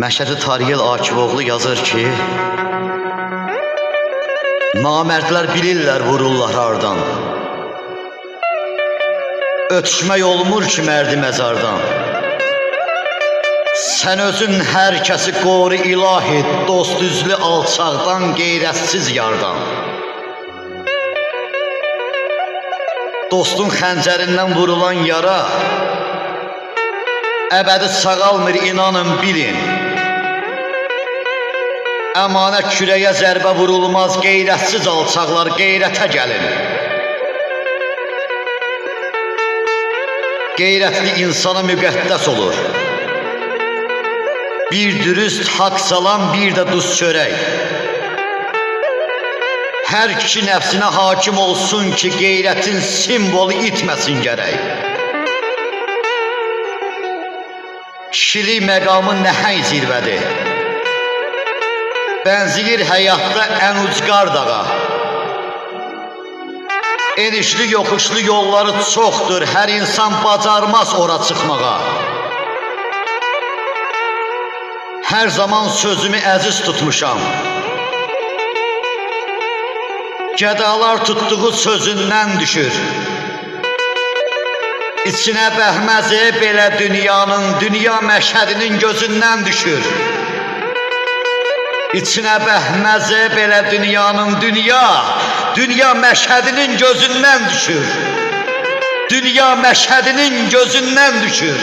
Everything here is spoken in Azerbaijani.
Məşədi Tariyel Akivoğlu yazır ki, namərdlər bilirlər vururlar hardan. Ötüşmək olmur ki mərdi məzardan. Sən özün hər kəsi qoru ilahi, dost üzlü alçaqdan, qeyrətsiz yardan. Dostun xəncərindən vurulan yara əbədi sağalmır, inanın bilin. Əmanə kürəyə zərbə vurulmaz, qeyrətsiz alçaqlar, qeyrətə gəlin. Qeyrətli insana müqəddəs olur. Bir dürüst haqq salam, bir də duz çörək. Hər kişi nəfsinə hakim olsun ki, qeyrətin simvolu itməsin gərək. Kişilik məqamı nəhəng zirvədir. Bənziyir həyatda ən ucqar dağa. Enişli yoxuşlu yolları çoxdur, hər insan bacarmaz ora çıxmağa. Hər zaman sözümü əziz tutmuşam. Gədalar tutduğu sözündən düşür. İçinə bəhməzə belə dünyanın, dünya məşhədinin gözündən düşür. İçinə bəhməzə belə dünyanın, dünya məşhədinin gözündən düşür. Dünya məşhədinin gözündən düşür.